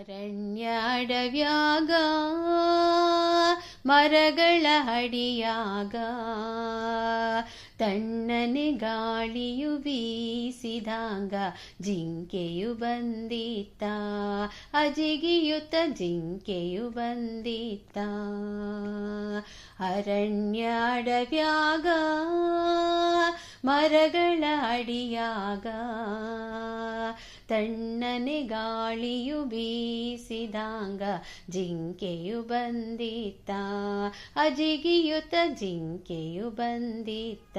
ಅರಣ್ಯಾಡವ್ಯಾಗ ಮರಗಳ ಅಡಿಯಾಗ ತಣ್ಣನೆ ಗಾಳಿಯು ಬೀಸಿದಾಗ ಜಿಂಕೆಯು ಬಂದಿತ್ತ, ಅಜಿಗಿಯುತ್ತ ಜಿಂಕೆಯು ಬಂದಿತ್ತ. ಅರಣ್ಯಾಡವ್ಯಾಗ ಮರಗಳ ಅಡಿಯಾಗ ತಣ್ಣನೆ ಗಾಳಿಯು ಬೀಸಿದಾಗ ಜಿಂಕೆಯು ಬಂದಿತ್ತ, ಅಜಿಗಿಯುತ್ತ ಜಿಂಕೆಯು ಬಂದಿತ್ತ.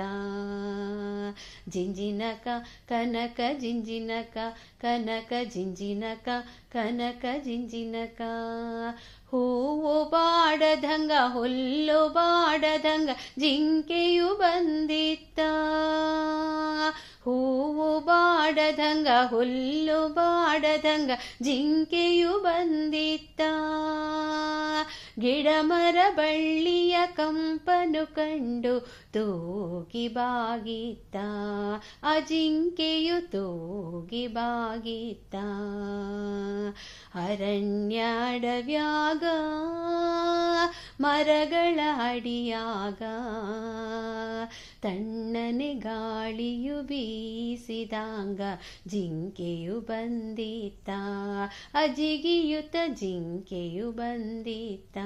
ಜಿಂಜಿನಕ ಕನಕ ಜಿಂಜಿನಕ ಕನಕ ಜಿಂಜಿನಕ ಕನಕ ಜಿಂಜಿನಕ. ಹೂವು ಬಾಡದಂಗ ಹುಲ್ಲು ಬಾಡದಂಗ ಜಿಂಕೆಯು ಬಂದಿತ್ತ, ಹೂವು ಬಾಡದಂಗ ಹುಲ್ಲು ಬಾಡದಂಗ ಜಿಂಕೆಯು ಬಂದಿತ್ತ. ಗಿಡ ಮರ ಬಳ್ಳಿಯ ಕಂಪನು ಕಂಡು ತೂಗಿ ಬಾಗಿತ್ತ, ಆ ಜಿಂಕೆಯು ತೂಗಿ ಬಾಗಿತ್ತ. ಅರಣ್ಯಾಡವ್ಯಾಗ ಮರಗಳ ಅಡಿಯಾಗ ತಣ್ಣನೆ ಗಾಳಿಯು ಬೀಸಿದಾಗ ಜಿಂಕೆಯು ಬಂದಿತ್ತ, ಅಜಿಗಿಯುತ್ತ ಜಿಂಕೆಯು ಬಂದಿತ್ತ.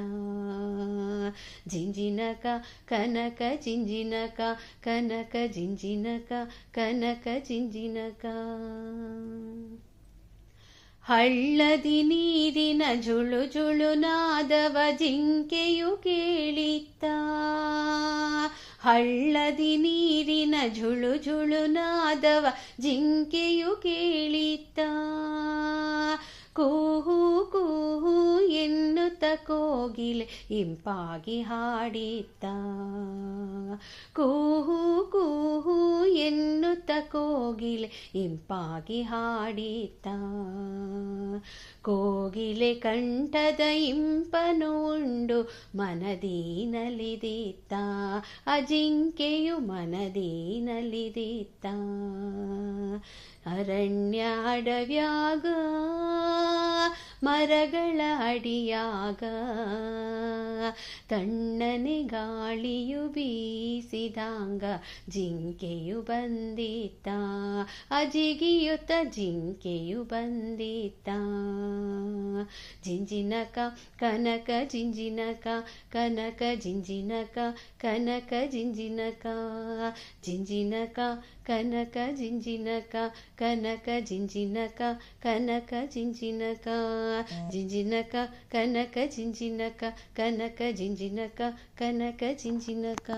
ಜಿಂಜಿನಕ ಕನಕ ಜಿಂಜಿನಕ ಕನಕ ಜಿಂಜಿನಕ ಕನಕ ಜಿಂಜಿನಕ. ಹಳ್ಳದಿ ನೀರಿನ ಜುಳು ಜುಳು ನಾದವ ಜಿಂಕೆಯು ಕೇಳಿತ್ತ, ಹಳ್ಳದಿ ನೀರಿನ ಜುಳು ಜುಳು ನಾದವ ಜಿಂಕೆಯು ಕೇಳಿತ್ತ. ಕೂಹು ಕೂಹು ಎನ್ನುತ್ತ ಕೋಗಿಲೆ ಇಂಪಾಗಿ ಹಾಡಿತ್ತ, ಕೂಹು ಕೂಹು ಎನ್ನುತ್ತ ಕೋಗಿಲೆ ಇಂಪಾಗಿ ಹಾಡಿತ್ತ. ಕೋಗಿಲೆ ಕಂಠದ ಇಂಪನು ಉಂಡು ಮನದಿ ನಲಿದಿತ್ತ, ಅಜಿಂಕೆಯು ಮನದಿ ನಲಿದಿತ್ತ. ಅರಣ್ಯಾಡವ್ಯಾಗ ಮರಗಳ ಅಡಿಯಾಗ ತಣ್ಣನೆ ಗಾಳಿಯು ಬೀಸಿದಾಗ ಜಿಂಕೆಯು ಬಂದಿತ್ತ, ಅಜಿಗಿಯುತ್ತ ಜಿಂಕೆಯು ಬಂದಿತ್ತ. ಜಿಂಜಿನಕ ಕನಕ ಜಿಂಜಿನಕ ಕನಕ ಜಿಂಜಿನಕ ಕನಕ ಜಿಂಜಿನಕ. ಜಿಂಜಿನಕ ಕನಕ ಜಿಂಜಿನಕ ಕನಕ ಜಿಂಜಿನಕ ಕನಕ ಜಿಂಜಿನಕ. ಜಿಂಜಿನಕ ಕನಕ ಜಿಂಜಿನಕ ಕನಕ ಜಿಂಜಿನಕ ಕನಕ ಜಿಂಜಿನಕ.